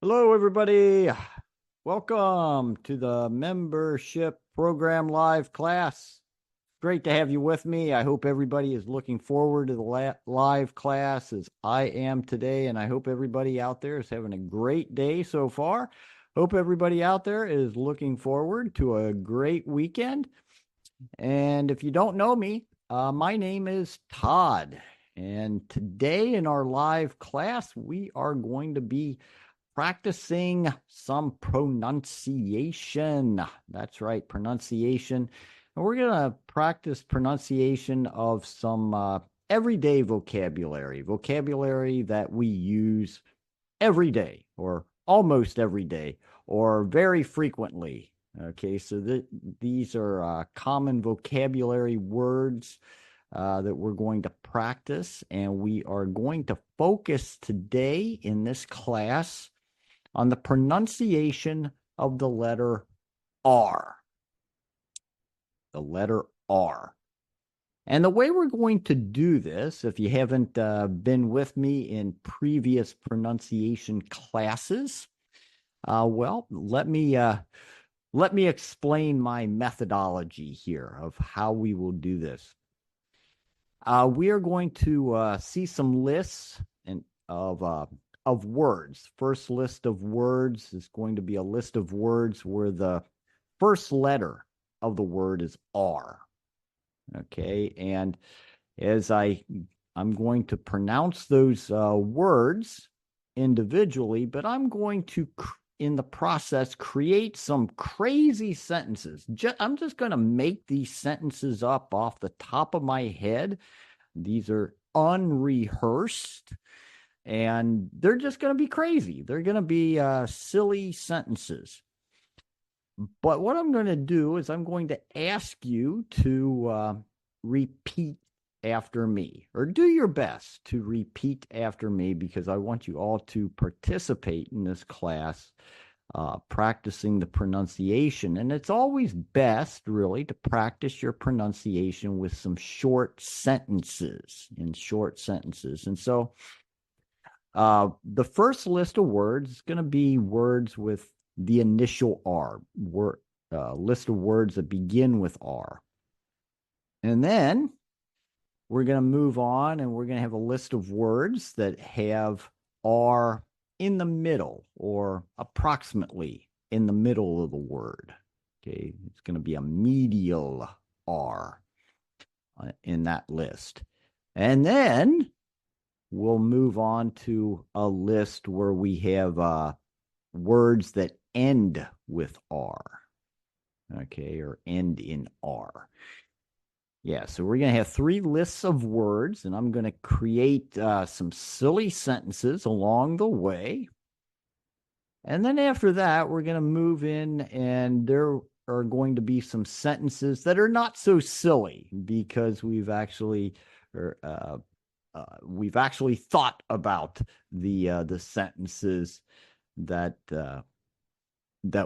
Hello, everybody. Welcome to the membership program live class. Great to have you with me. I hope everybody is looking forward to the live class as I am today, and I hope everybody out there is having a great day so far. Hope everybody out there is looking forward to a great weekend. And if you don't know me, my name is Todd. And today in our live class, we are going to be practicing some pronunciation. That's right, pronunciation. And we're going to practice pronunciation of some everyday vocabulary that we use every day or almost every day or very frequently. Okay, so these are common vocabulary words that we're going to practice, and we are going to focus today in this class on the pronunciation of the letter R. The letter R. And the way we're going to do this, if you haven't been with me in previous pronunciation classes, well, let me explain my methodology here of how we will do this. We are going to see some lists of words. First list of words is going to be a list of words where the first letter of the word is R. Okay, and as I'm going to pronounce those words individually, but I'm going to in the process create some crazy sentences. I'm just going to make these sentences up off the top of my head. These are unrehearsed, and they're just going to be crazy. They're going to be silly sentences. But what I'm going to do is I'm going to ask you to repeat after me, or do your best to repeat after me, because I want you all to participate in this class, practicing the pronunciation. And it's always best, really, to practice your pronunciation with some short sentences, And so the first list of words is going to be words with the initial R, list of words that begin with R. And then we're going to move on, and we're going to have a list of words that have R in the middle or approximately in the middle of the word. Okay, it's going to be a medial R in that list. And then we'll move on to a list where we have words that end with R, okay, or end in R. Yeah, so we're going to have three lists of words, and I'm going to create some silly sentences along the way. And then after that, we're going to move in, and there are going to be some sentences that are not so silly because we've actually thought about the sentences that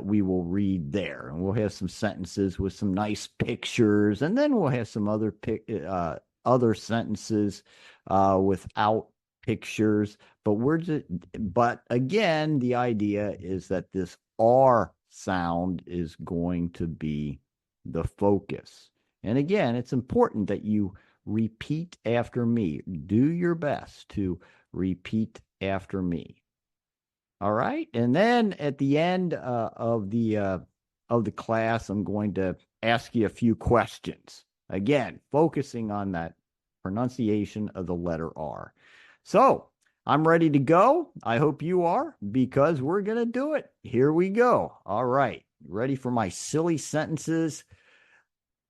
we will read there, and we'll have some sentences with some nice pictures, and then we'll have some other sentences without pictures. But again, the idea is that this R sound is going to be the focus. And again, it's important that you repeat after me. Do your best to repeat after me. All right. And then at the end of the class, I'm going to ask you a few questions. Again, focusing on that pronunciation of the letter R. So I'm ready to go. I hope you are, because we're going to do it. Here we go. All right. Ready for my silly sentences?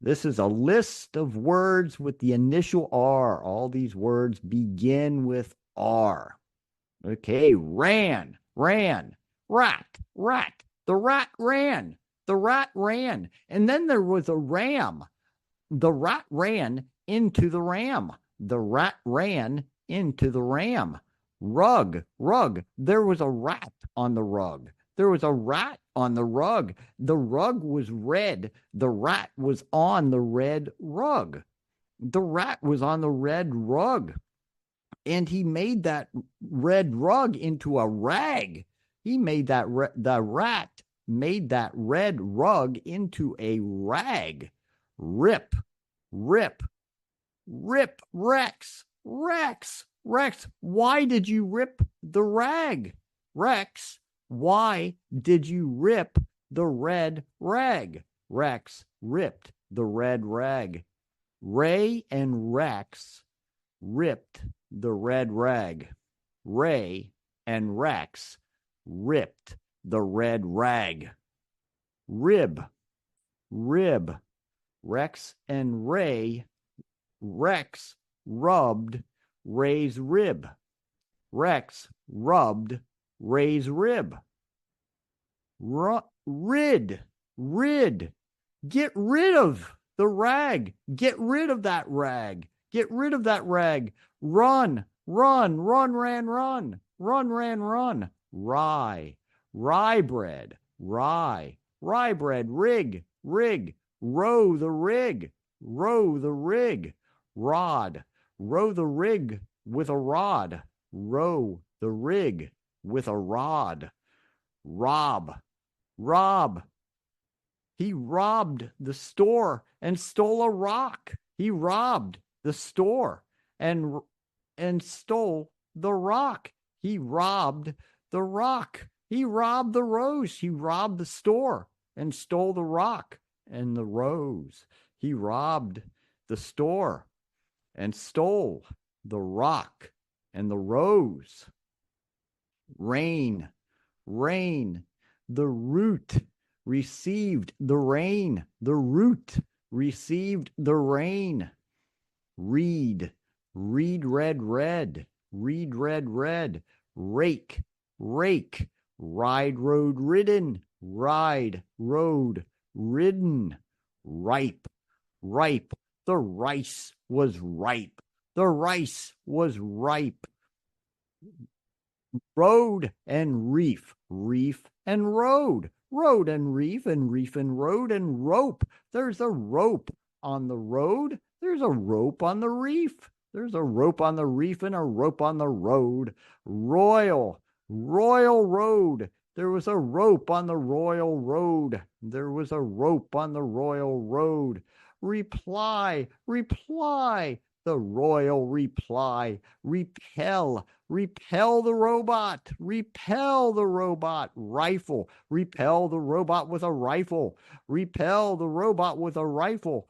This is a list of words with the initial R. All these words begin with R. Okay. Ran, rat. The rat ran. And then there was a ram. The rat ran into the ram. The rat ran into the ram. Rug. There was a rat on the rug. There was a rat on the rug. The rug was red. The rat was on the red rug. The rat was on the red rug. And he made that red rug into a rag. He made the rat made that red rug into a rag. Rip, rip, rip, Rex, Rex, Rex. Why did you rip the rag? Rex, why did you rip the red rag? Rex ripped the red rag. Ray and Rex ripped the red rag. Ray and Rex ripped the red rag. Rib, rib. Rex and Ray. Rex rubbed Ray's rib. Rex rubbed Ray's rib. Rid, rid. Get rid of the rag. Get rid of that rag. Get rid of that rag. Run, run, run, ran, run. Run, ran, run. Rye, rye bread, rye, rye bread. Rig, rig. Row the rig, row the rig. Rod, row the rig with a rod. Row the rig with a rod. Rob, rob. He robbed the store and stole a rock. He robbed the store and stole the rock. He robbed the rock. He robbed the rose. He robbed the store and stole the rock and the rose. He robbed the store and stole the rock and the rose. Rain, rain. The root received the rain. The root received the rain. Reed, reed, red, red. Reed, red, red. Rake, rake. Ride, road, ridden. Ride, road, ridden. Ripe, ripe. The rice was ripe. The rice was ripe. Road and reef, reef and road. Road and reef and road and rope. There's a rope on the road. There's a rope on the reef. There's a rope on the reef and a rope on the road. Royal, royal road. There was a rope on the royal road. There was a rope on the royal road. Reply, reply. The royal reply. Repel, repel the robot. Repel the robot. Rifle, repel the robot with a rifle. Repel the robot with a rifle.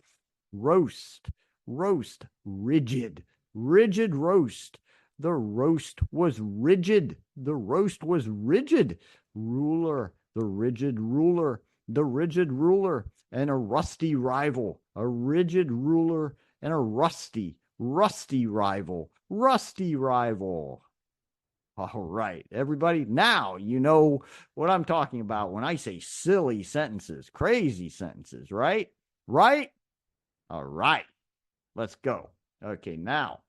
Roast, roast. Rigid, rigid roast. The roast was rigid. The roast was rigid. Ruler, the rigid ruler. The rigid ruler and a rusty rival. A rigid ruler and a rusty rival. Rusty rival. All right, everybody. Now you know what I'm talking about when I say silly sentences, crazy sentences, right? Right? All right. Let's go. Okay, now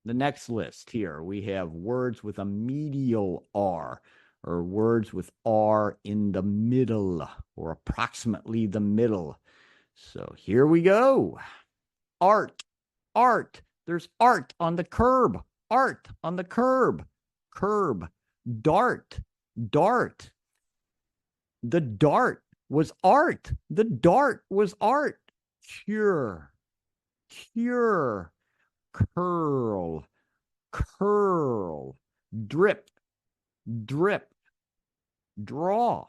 the next list here, we have words with a medial R, or words with R in the middle, or approximately the middle. So here we go. Art, art. There's art on the curb. Art on the curb. Curb. Dart, dart. The dart was art. The dart was art. Cure, cure. Curl, curl. Drip, drip. Draw,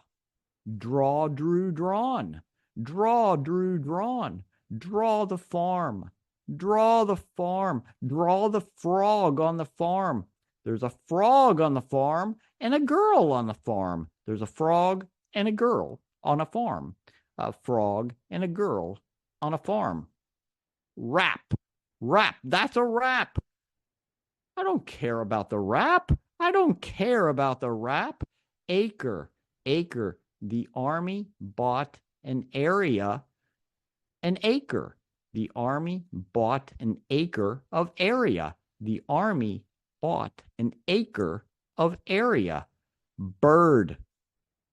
draw, drew, drawn. Draw, drew, drawn. Draw the farm. Draw the farm. Draw the frog on the farm. There's a frog on the farm and a girl on the farm. There's a frog and a girl on a farm. A frog and a girl on a farm. Rap, rap. That's a rap. I don't care about the rap. I don't care about the rap. Acre, acre. The army bought an area, an acre. The army bought an acre of area. The army bought an acre of area. Bird,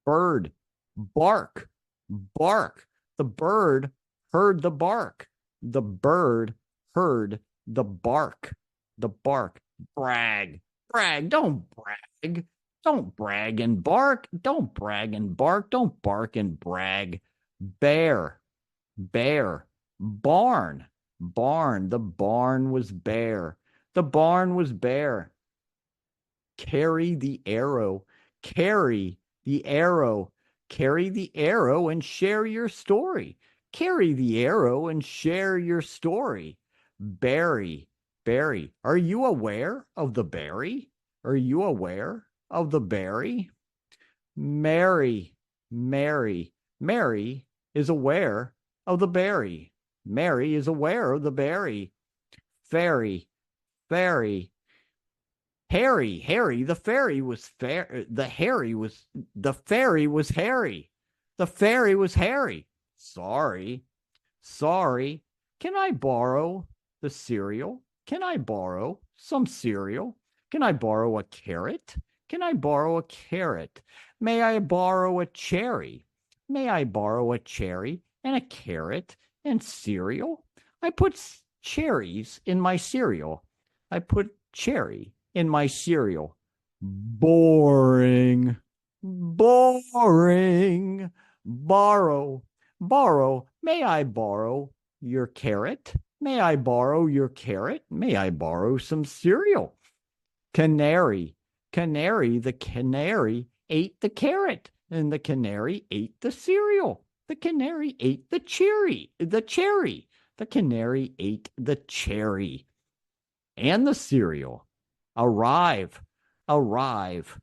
bird. Bark, bark. The bird heard the bark. The bird heard the bark. The bark. Brag, brag. Don't brag. Don't brag and bark. Don't brag and bark. Don't bark and brag. Bear, bear. Barn, barn. The barn was bare. The barn was bare. Carry the arrow. Carry the arrow. Carry the arrow and share your story. Carry the arrow and share your story. Berry, berry. Are you aware of the berry? Are you aware of the berry? Mary, Mary, Mary is aware of the berry. Mary is aware of the berry. Fairy, fairy. Harry, Harry, the fairy was fair. The fairy was Harry. The fairy was Harry. Sorry, sorry. Can I borrow the cereal? Can I borrow some cereal? Can I borrow a carrot? Can I borrow a carrot? May I borrow a cherry? May I borrow a cherry and a carrot and cereal? I put cherries in my cereal. I put cherry in my cereal. Boring, boring. Borrow, borrow. May I borrow your carrot? May I borrow your carrot? May I borrow some cereal? Canary, canary. The canary ate the carrot, and the canary ate the cereal. The canary ate the cherry, the cherry. The canary ate the cherry and the cereal. Arrive, arrive.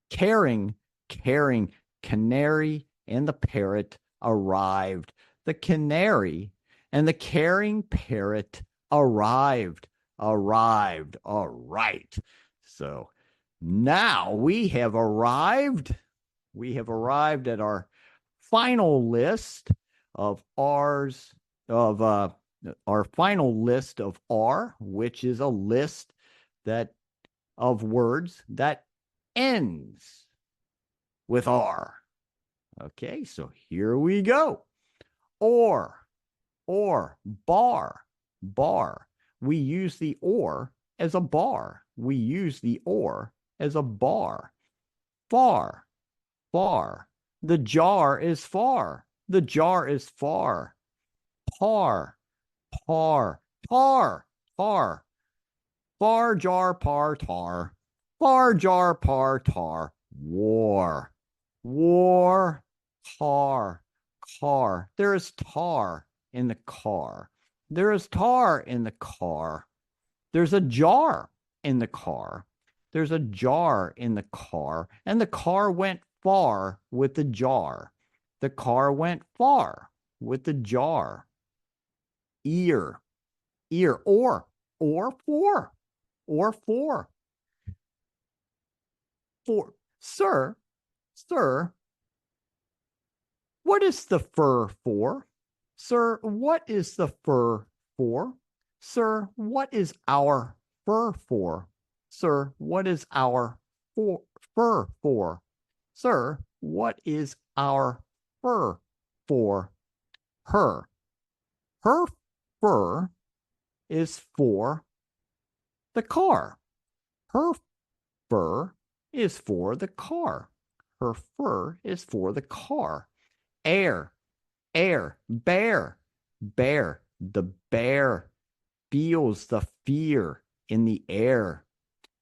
Caring, caring. Canary and the parrot arrived. The canary and the caring parrot arrived, arrived. All right. So now we have arrived. We have arrived at our final list of R's, of our final list of R, which is a list that of words that ends with R. Okay, so here we go. Or, bar, bar. We use the or as a bar. We use the or as a bar. Far, far. The jar is far. The jar is far. Par, par, tar, tar. Far jar par tar. Far jar par tar. War, war. Car, car. There is tar in the car. There is tar in the car. There's a jar in the car. There's a jar in the car. And the car went far with the jar. The car went far with the jar. Ear, ear. Or for. Or for. For. Sir, sir. What is the fur for? Sir, what is the fur for? Sir, what is our fur for? Sir, what is our fur for? Sir, what is our fur for? Her. Her fur is for the car. Her fur is for the car. Her fur is for the car. Air, air, bear, bear. The bear feels the fear in the air.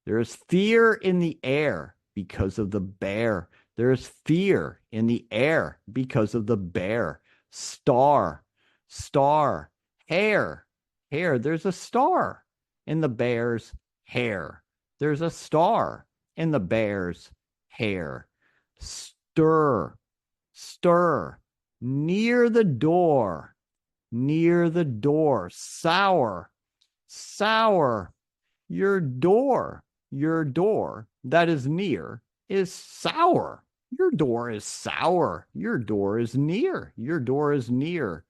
There is fear in the air because of the bear. There is fear in the air because of the bear. Star, star. Hair, hair. There's a star in the bear's hair. There's a star in the bear's hair. Stir, stir. Near the door, near the door. Sour, sour. Your door that is near is sour. Your door is sour. Your door is near. Your door is near.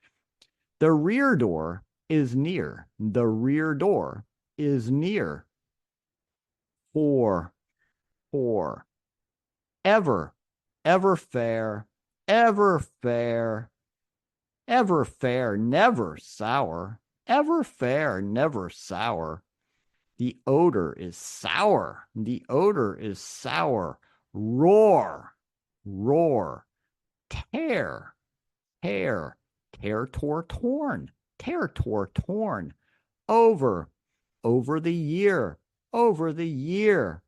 The rear door is near. The rear door is near. For, ever, ever fair, ever fair, ever fair, never sour, ever fair, never sour. The odor is sour. The odor is sour. Roar, roar. Tear, tear. Tear, tore, torn. Tear, tore, torn. Over, over the year. Over the year.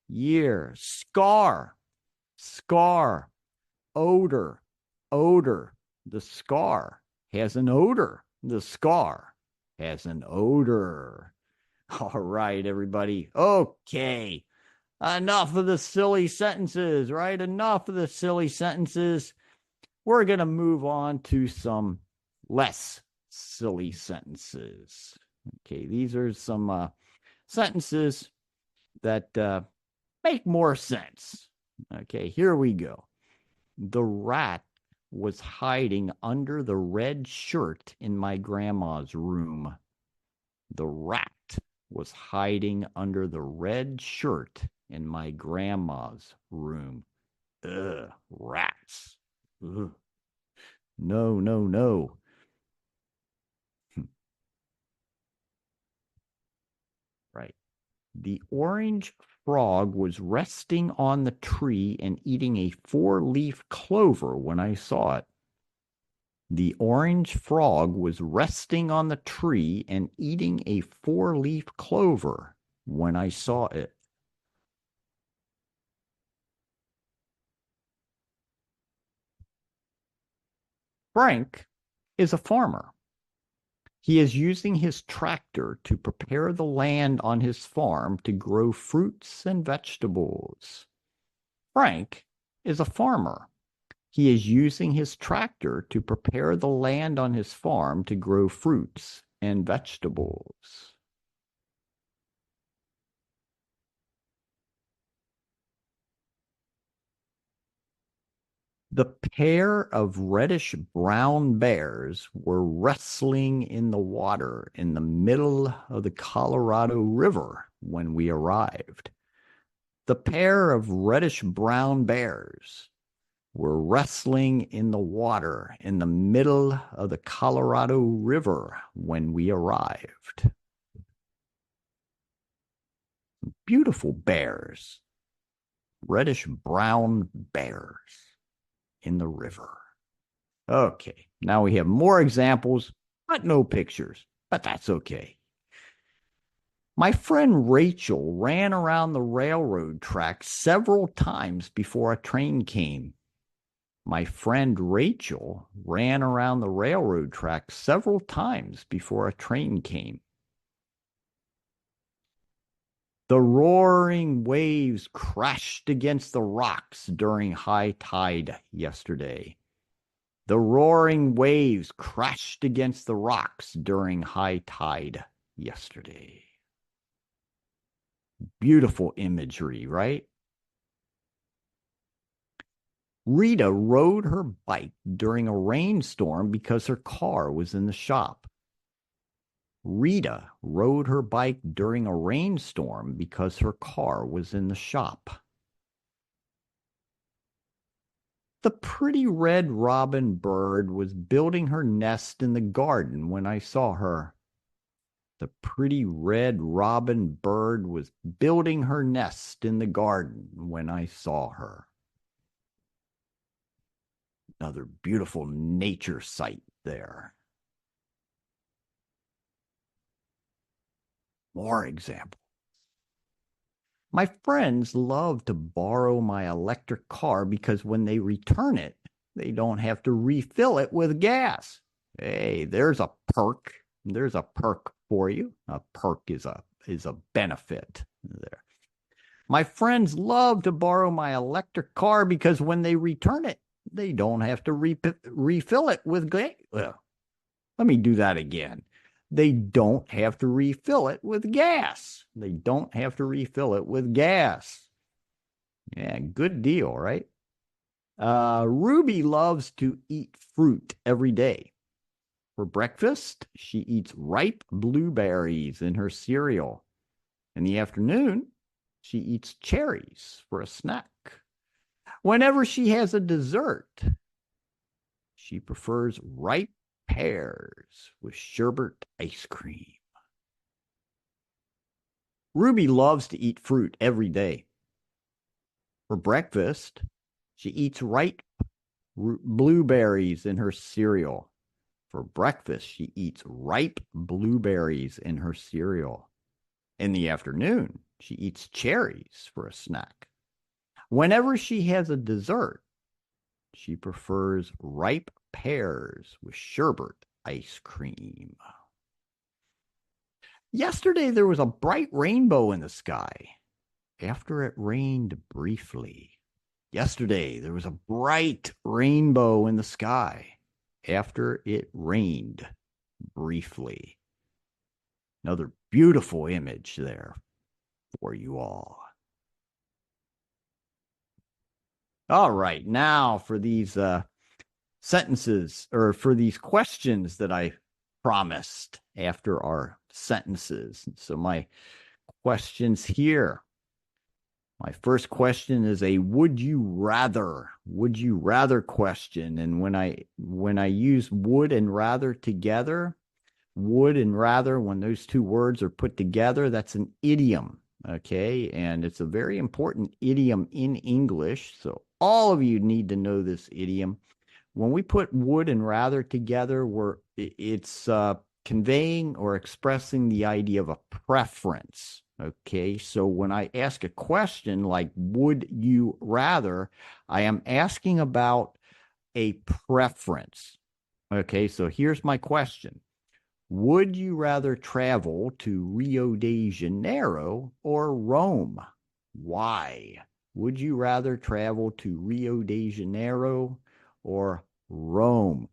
Year. Scar, scar. Odor, odor. The scar has an odor. The scar has an odor. All right, everybody. Okay. Enough of the silly sentences, right? Enough of the silly sentences. We're going to move on to some less silly sentences. Okay, these are some sentences that make more sense. Okay, here we go. The rat was hiding under the red shirt in my grandma's room. The rat was hiding under the red shirt in my grandma's room. Ugh, rats. Ugh. No, no, no. Right. The orange frog was resting on the tree and eating a four-leaf clover when I saw it. The orange frog was resting on the tree and eating a four-leaf clover when I saw it. Frank is a farmer. He is using his tractor to prepare the land on his farm to grow fruits and vegetables. Frank is a farmer. He is using his tractor to prepare the land on his farm to grow fruits and vegetables. The pair of reddish-brown bears were wrestling in the water in the middle of the Colorado River when we arrived. The pair of reddish-brown bears were wrestling in the water in the middle of the Colorado River when we arrived. Beautiful bears, reddish-brown bears in the river. Okay, now we have more examples, but no pictures, but that's okay. My friend Rachel ran around the railroad track several times before a train came. My friend Rachel ran around the railroad track several times before a train came. The roaring waves crashed against the rocks during high tide yesterday. The roaring waves crashed against the rocks during high tide yesterday. Beautiful imagery, right? Rita rode her bike during a rainstorm because her car was in the shop. Rita rode her bike during a rainstorm because her car was in the shop. The pretty red robin bird was building her nest in the garden when I saw her. The pretty red robin bird was building her nest in the garden when I saw her. Another beautiful nature sight there. More examples. My friends love to borrow my electric car because when they return it, they don't have to refill it with gas. Hey, there's a perk. There's a perk for you. A perk is a benefit there. My friends love to borrow my electric car because when they return it, they don't have to refill it with gas. Well, let me do that again. They don't have to refill it with gas. They don't have to refill it with gas. Yeah, good deal, right? Ruby loves to eat fruit every day. For breakfast, she eats ripe blueberries in her cereal. In the afternoon, she eats cherries for a snack. Whenever she has a dessert, she prefers ripe pears with sherbet ice cream. Ruby loves to eat fruit every day. For breakfast, she eats ripe blueberries in her cereal. For breakfast, she eats ripe blueberries in her cereal. In the afternoon, she eats cherries for a snack. Whenever she has a dessert, she prefers ripe pears with sherbet ice cream. Yesterday, there was a bright rainbow in the sky after it rained briefly. Yesterday, there was a bright rainbow in the sky after it rained briefly. Another beautiful image there for you all. All right, now for these sentences or for these questions that I promised after our sentences. So my questions here. My first question is a would you rather question. And when I use would and rather together, would and rather, when those two words are put together, that's an idiom. Okay. And it's a very important idiom in English. So all of you need to know this idiom. When we put would and rather together, it's conveying or expressing the idea of a preference. Okay, so when I ask a question like, would you rather, I am asking about a preference. Okay, so here's my question. Would you rather travel to Rio de Janeiro or Rome? Why? Would you rather travel to Rio de Janeiro or Rome?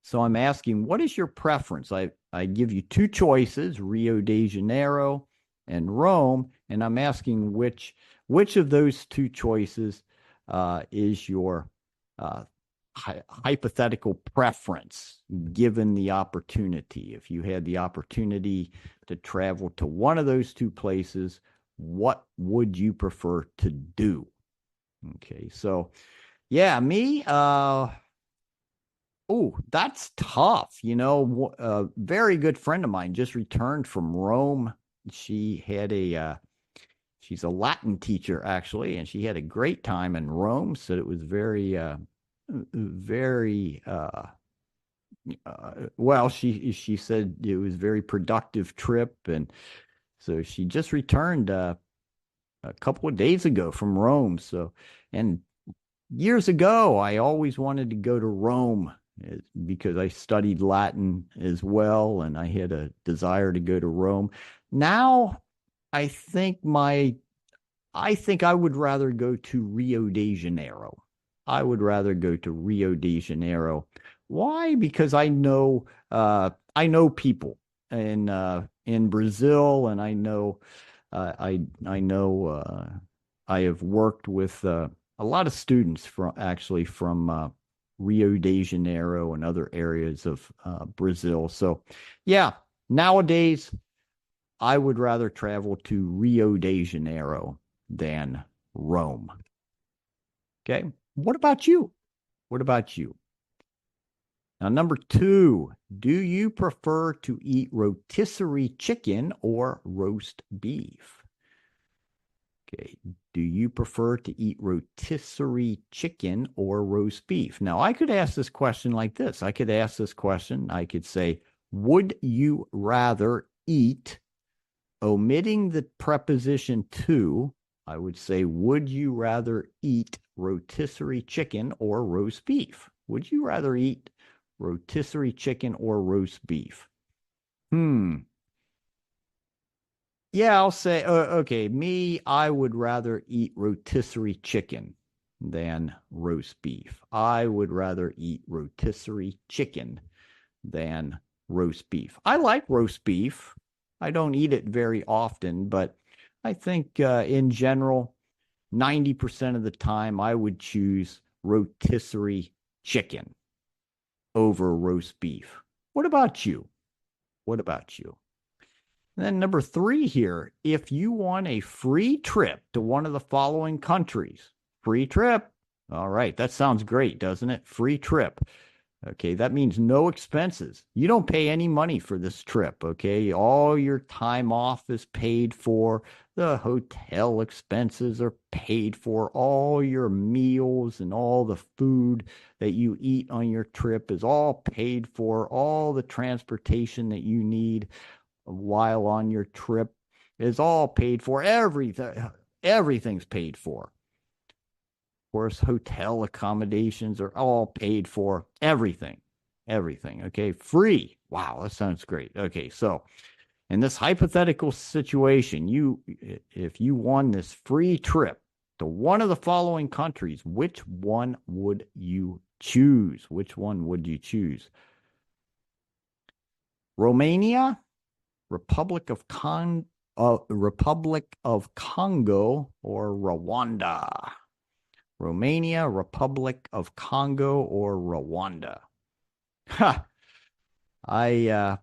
So I'm asking, what is your preference? I give you two choices, Rio de Janeiro and Rome, and I'm asking which of those two choices is your hypothetical preference given the opportunity. If you had the opportunity to travel to one of those two places, what would you prefer to do? Okay, so yeah, me, oh, that's tough. You know, a very good friend of mine just returned from Rome. She had she's a Latin teacher actually, and she had a great time in Rome. So it was very, well, she said it was a very productive trip. And so she just returned a couple of days ago from Rome. So, and years ago, I always wanted to go to Rome because I studied Latin as well, and I had a desire to go to Rome. Now, I think I would rather go to Rio de Janeiro. I would rather go to Rio de Janeiro. Why? Because I know people in Brazil, and I know I know I have worked with a lot of students from Rio de Janeiro and other areas of Brazil. So, yeah, nowadays I would rather travel to Rio de Janeiro than Rome. Okay. What about you? What about you? Now, number two, do you prefer to eat rotisserie chicken or roast beef? Okay. Do you prefer to eat rotisserie chicken or roast beef? Now, I could ask this question like this. I could ask this question. I could say, would you rather eat, omitting the preposition to, I would say, would you rather eat rotisserie chicken or roast beef? Would you rather eat rotisserie chicken or roast beef? Yeah, I'll say, okay, me, I would rather eat rotisserie chicken than roast beef. I would rather eat rotisserie chicken than roast beef. I like roast beef. I don't eat it very often, but I think in general, 90% of the time, I would choose rotisserie chicken over roast beef. What about you? What about you? And then number three here, if you want a free trip to one of the following countries, free trip. All right, that sounds great, doesn't it? Free trip. Okay, that means no expenses. You don't pay any money for this trip. Okay, all your time off is paid for. The hotel expenses are paid for. All your meals and all the food that you eat on your trip is all paid for. All the transportation that you need while on your trip is all paid for. Everything's paid for. Of course, hotel accommodations are all paid for. Everything. Okay, free. Wow, that sounds great. Okay, so in this hypothetical situation, if you won this free trip to one of the following countries, which one would you choose? Which one would you choose? Romania, Republic of Congo, or Rwanda? Romania, Republic of Congo, or Rwanda? Ha! I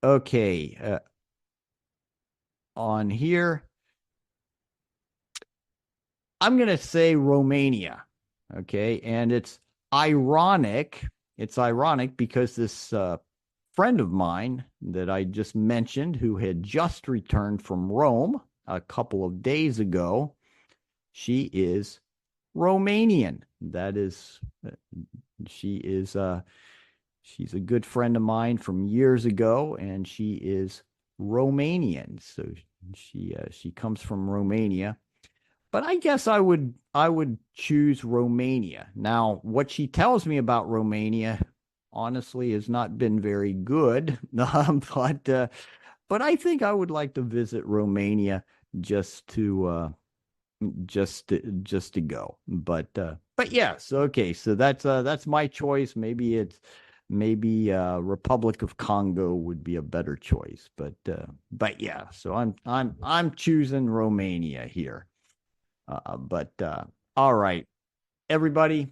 okay. On here, I'm gonna say Romania. Okay, and it's ironic. It's ironic because this friend of mine that I just mentioned, who had just returned from Rome a couple of days ago, she is Romanian. That is, she is she's a good friend of mine from years ago, and she is Romanian. So she comes from Romania. But I guess I would choose Romania. Now, what she tells me about Romania honestly has not been very good. But I think I would like to visit Romania just to just to go. But yes, okay. So that's my choice. Maybe Republic of Congo would be a better choice. But yeah, so I'm choosing Romania here. But all right, everybody,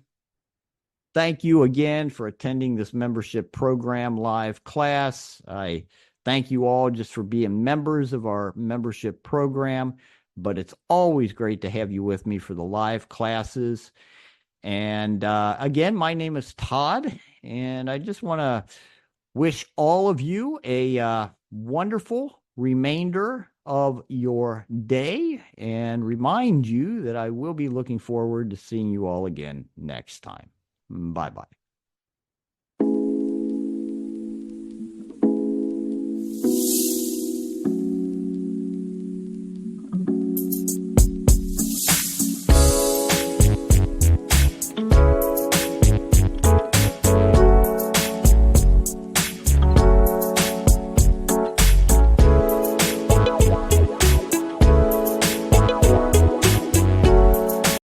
thank you again for attending this membership program live class. I thank you all just for being members of our membership program, but it's always great to have you with me for the live classes. And again, my name is Todd, and I just want to wish all of you a wonderful remainder of your day and remind you that I will be looking forward to seeing you all again next time. Bye bye.